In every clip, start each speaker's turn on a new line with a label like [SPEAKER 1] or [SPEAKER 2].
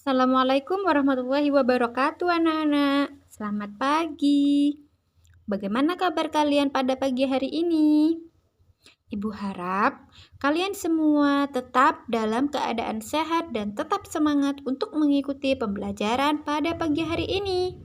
[SPEAKER 1] Assalamualaikum warahmatullahi wabarakatuh, anak-anak. Selamat pagi. Bagaimana kabar kalian pada pagi hari ini? Ibu harap kalian semua tetap dalam keadaan sehat dan tetap semangat untuk mengikuti pembelajaran pada pagi hari ini.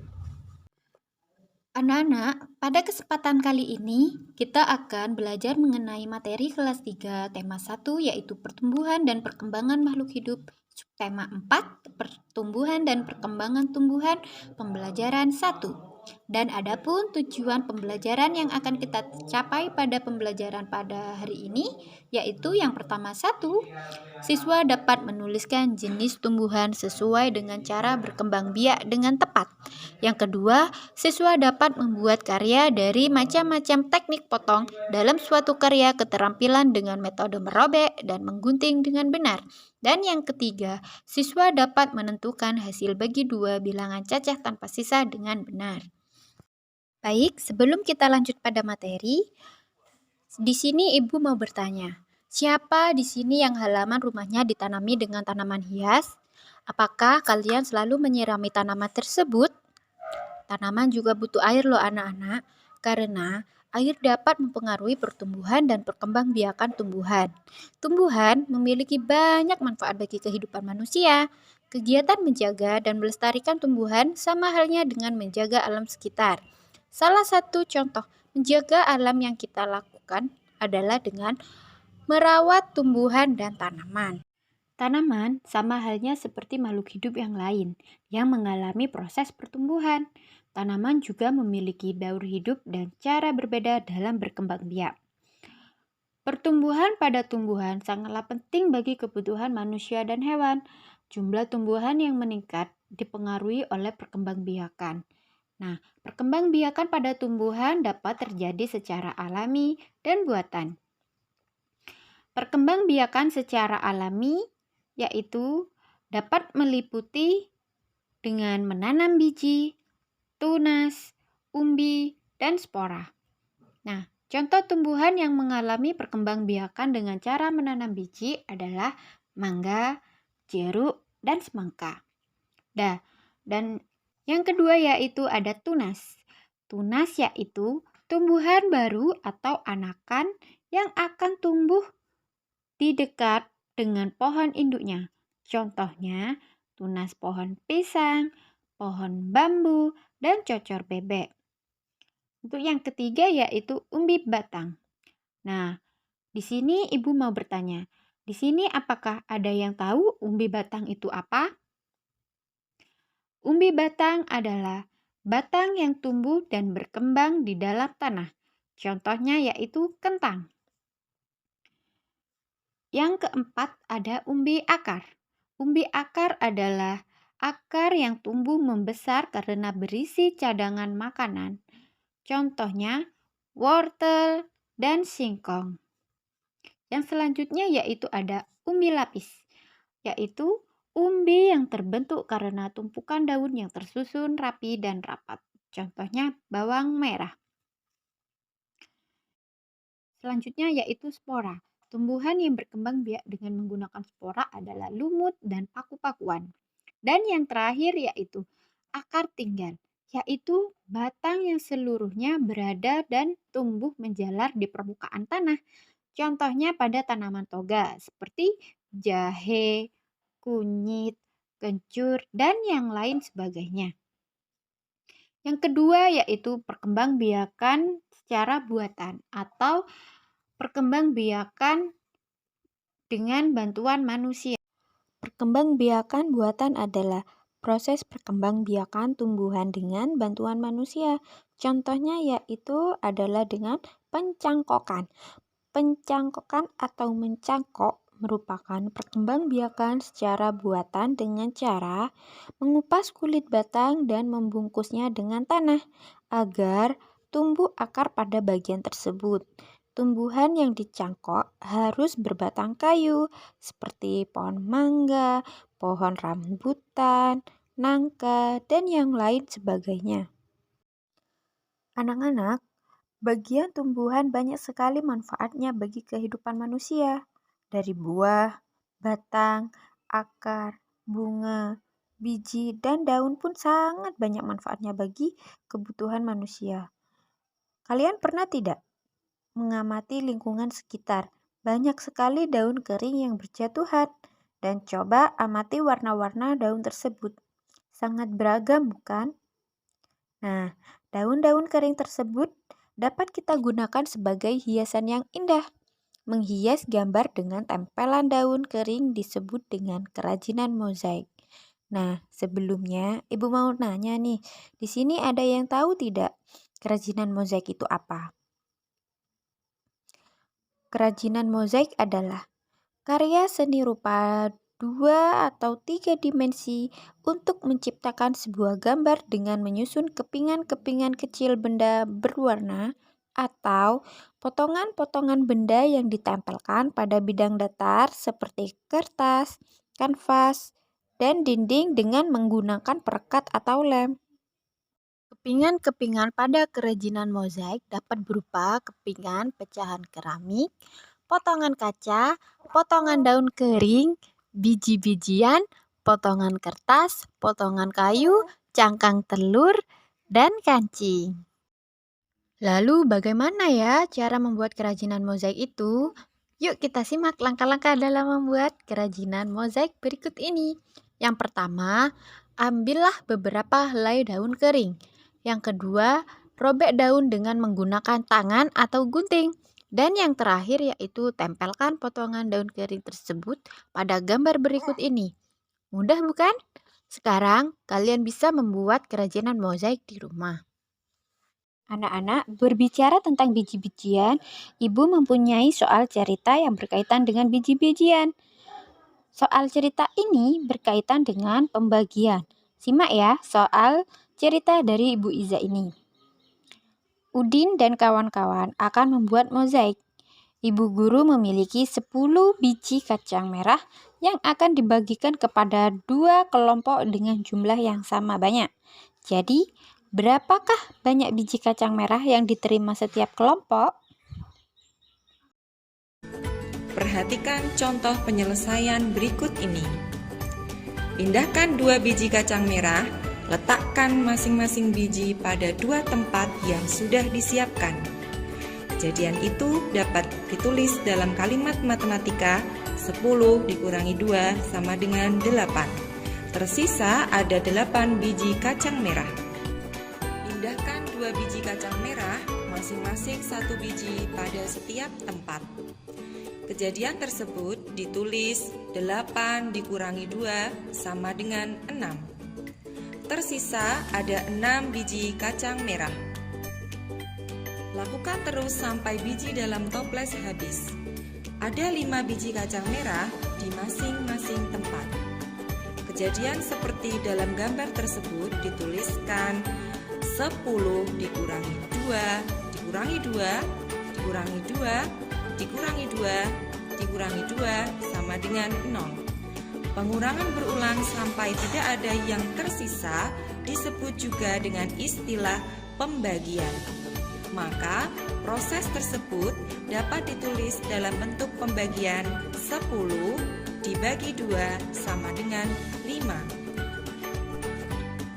[SPEAKER 1] Anak-anak, pada kesempatan kali ini kita akan belajar mengenai materi kelas 3 tema 1 yaitu pertumbuhan dan perkembangan makhluk hidup. Tema 4 pertumbuhan dan perkembangan tumbuhan pembelajaran 1. Dan adapun tujuan pembelajaran yang akan kita capai pada pembelajaran pada hari ini yaitu yang pertama 1, siswa dapat menuliskan jenis tumbuhan sesuai dengan cara berkembang biak dengan tepat. Yang kedua, siswa dapat membuat karya dari macam-macam teknik potong dalam suatu karya keterampilan dengan metode merobek dan menggunting dengan benar. Dan yang ketiga, siswa dapat menentukan hasil bagi dua bilangan cacah tanpa sisa dengan benar. Baik, sebelum kita lanjut pada materi, di sini Ibu mau bertanya, siapa di sini yang halaman rumahnya ditanami dengan tanaman hias? Apakah kalian selalu menyirami tanaman tersebut? Tanaman juga butuh air loh anak-anak, karena air dapat mempengaruhi pertumbuhan dan perkembangbiakan tumbuhan. Tumbuhan memiliki banyak manfaat bagi kehidupan manusia. Kegiatan menjaga dan melestarikan tumbuhan sama halnya dengan menjaga alam sekitar. Salah satu contoh menjaga alam yang kita lakukan adalah dengan merawat tumbuhan dan tanaman. Tanaman sama halnya seperti makhluk hidup yang lain yang mengalami proses pertumbuhan. Tanaman juga memiliki daur hidup dan cara berbeda dalam berkembang biak. Pertumbuhan pada tumbuhan sangatlah penting bagi kebutuhan manusia dan hewan. Jumlah tumbuhan yang meningkat dipengaruhi oleh perkembangbiakan. Nah, perkembangbiakan pada tumbuhan dapat terjadi secara alami dan buatan. Perkembangbiakan secara alami yaitu dapat meliputi dengan menanam biji, tunas, umbi, dan spora. Nah, contoh tumbuhan yang mengalami perkembangbiakan dengan cara menanam biji adalah mangga, jeruk, dan semangka. Dan yang kedua yaitu ada tunas. Tunas yaitu tumbuhan baru atau anakan yang akan tumbuh di dekat dengan pohon induknya. Contohnya, tunas pohon pisang, pohon bambu, dan cocor bebek. Untuk yang ketiga yaitu umbi batang. Nah, di sini Ibu mau bertanya, di sini apakah ada yang tahu umbi batang itu apa? Umbi batang adalah batang yang tumbuh dan berkembang di dalam tanah. Contohnya yaitu kentang. Yang keempat ada umbi akar. Umbi akar adalah akar yang tumbuh membesar karena berisi cadangan makanan. Contohnya wortel dan singkong. Yang selanjutnya yaitu ada umbi lapis, yaitu umbi yang terbentuk karena tumpukan daun yang tersusun rapi dan rapat. Contohnya bawang merah. Selanjutnya yaitu spora. Tumbuhan yang berkembang biak dengan menggunakan spora adalah lumut dan paku-pakuan. Dan yang terakhir yaitu akar tinggal, yaitu batang yang seluruhnya berada dan tumbuh menjalar di permukaan tanah. Contohnya pada tanaman toga seperti jahe, kunyit, kencur, dan yang lain sebagainya. Yang kedua yaitu perkembangbiakan secara buatan atau perkembangbiakan dengan bantuan manusia. Perkembangbiakan buatan adalah proses perkembangbiakan tumbuhan dengan bantuan manusia. Contohnya yaitu adalah dengan pencangkokan. Pencangkokan atau mencangkok merupakan perkembangbiakan secara buatan dengan cara mengupas kulit batang dan membungkusnya dengan tanah agar tumbuh akar pada bagian tersebut. Tumbuhan yang dicangkok harus berbatang kayu seperti pohon mangga, pohon rambutan, nangka, dan yang lain sebagainya. Anak-anak, bagian tumbuhan banyak sekali manfaatnya bagi kehidupan manusia, dari buah, batang, akar, bunga, biji, dan daun pun sangat banyak manfaatnya bagi kebutuhan manusia. Kalian pernah tidak mengamati lingkungan sekitar? Banyak sekali daun kering yang berjatuhan, dan coba amati warna-warna daun tersebut. Sangat beragam, bukan? Nah, daun-daun kering tersebut dapat kita gunakan sebagai hiasan yang indah. Menghias gambar dengan tempelan daun kering disebut dengan kerajinan mozaik. Nah, sebelumnya Ibu mau nanya nih, di sini ada yang tahu tidak kerajinan mozaik itu apa? Kerajinan mozaik adalah karya seni rupa 2 atau 3 dimensi untuk menciptakan sebuah gambar dengan menyusun kepingan-kepingan kecil benda berwarna atau potongan-potongan benda yang ditempelkan pada bidang datar seperti kertas, kanvas, dan dinding dengan menggunakan perekat atau lem. Kepingan-kepingan pada kerajinan mozaik dapat berupa kepingan pecahan keramik, potongan kaca, potongan daun kering, biji-bijian, potongan kertas, potongan kayu, cangkang telur, dan kancing. Lalu bagaimana ya cara membuat kerajinan mozaik itu? Yuk kita simak langkah-langkah dalam membuat kerajinan mozaik berikut ini. Yang pertama, ambillah beberapa helai daun kering. Yang kedua, robek daun dengan menggunakan tangan atau gunting. Dan yang terakhir yaitu tempelkan potongan daun kering tersebut pada gambar berikut ini. Mudah bukan? Sekarang kalian bisa membuat kerajinan mozaik di rumah. Anak-anak, berbicara tentang biji-bijian, Ibu mempunyai soal cerita yang berkaitan dengan biji-bijian. Soal cerita ini berkaitan dengan pembagian. Simak ya soal cerita dari Ibu Iza ini. Udin dan kawan-kawan akan membuat mozaik. Ibu guru memiliki 10 biji kacang merah yang akan dibagikan kepada 2 kelompok dengan jumlah yang sama banyak. Jadi, berapakah banyak biji kacang merah yang diterima setiap kelompok?
[SPEAKER 2] Perhatikan contoh penyelesaian berikut ini. Pindahkan 2 biji kacang merah, letakkan masing-masing biji pada 2 tempat yang sudah disiapkan. Kejadian itu dapat ditulis dalam kalimat matematika 10 dikurangi 2 sama dengan 8. Tersisa ada 8 biji kacang merah. Pindahkan 2 biji kacang merah, masing-masing 1 biji pada setiap tempat. Kejadian tersebut ditulis 8 dikurangi 2 sama dengan 6. Tersisa ada 6 biji kacang merah. Lakukan terus sampai biji dalam toples habis. Ada 5 biji kacang merah di masing-masing tempat. Kejadian seperti dalam gambar tersebut dituliskan 10 dikurangi 2, dikurangi 2, dikurangi 2, dikurangi 2, dikurangi 2 sama dengan 0. Pengurangan berulang sampai tidak ada yang tersisa disebut juga dengan istilah pembagian. Maka proses tersebut dapat ditulis dalam bentuk pembagian 10 dibagi 2 sama dengan 5.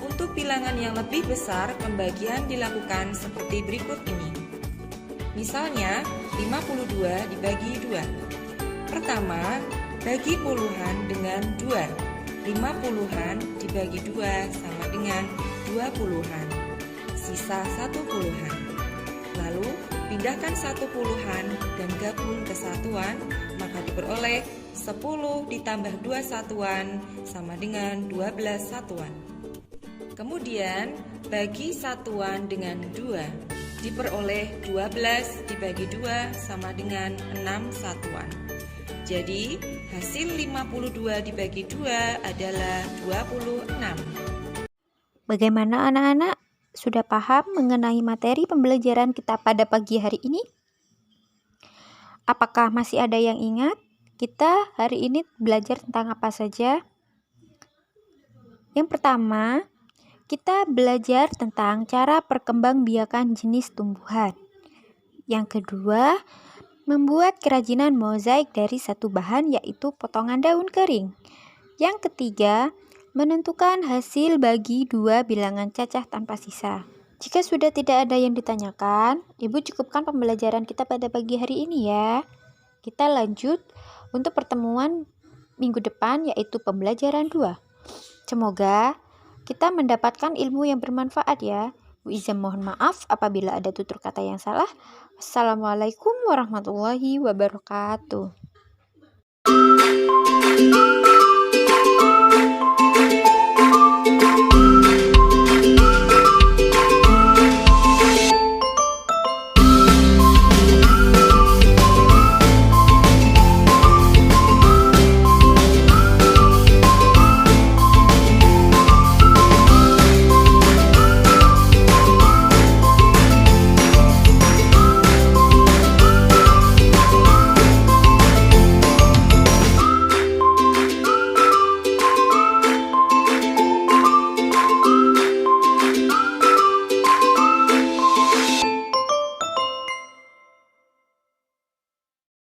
[SPEAKER 2] Untuk bilangan yang lebih besar, pembagian dilakukan seperti berikut ini. Misalnya, 52 dibagi 2. Pertama, bagi puluhan dengan 2. 5 puluhan dibagi 2 sama dengan 2 puluhan. Sisa 1 puluhan. Lalu, pindahkan 1 puluhan dan gabung ke satuan, maka diperoleh 10 ditambah 2 satuan sama dengan 12 satuan. Kemudian, bagi satuan dengan 2, diperoleh 12 dibagi 2 sama dengan 6 satuan. Jadi, hasil 52 dibagi 2 adalah 26.
[SPEAKER 1] Bagaimana anak-anak? Sudah paham mengenai materi pembelajaran kita pada pagi hari ini? Apakah masih ada yang ingat? Kita hari ini belajar tentang apa saja? Yang pertama, kita belajar tentang cara perkembangbiakan jenis tumbuhan. Yang kedua, membuat kerajinan mozaik dari satu bahan yaitu potongan daun kering. Yang ketiga, Menentukan hasil bagi dua bilangan cacah tanpa sisa. Jika sudah tidak ada yang ditanyakan, Ibu cukupkan pembelajaran kita pada pagi hari ini ya. Kita lanjut untuk pertemuan minggu depan, yaitu pembelajaran 2. Semoga kita mendapatkan ilmu yang bermanfaat ya. Bu Izam mohon maaf apabila ada tutur kata yang salah. Wassalamualaikum warahmatullahi wabarakatuh.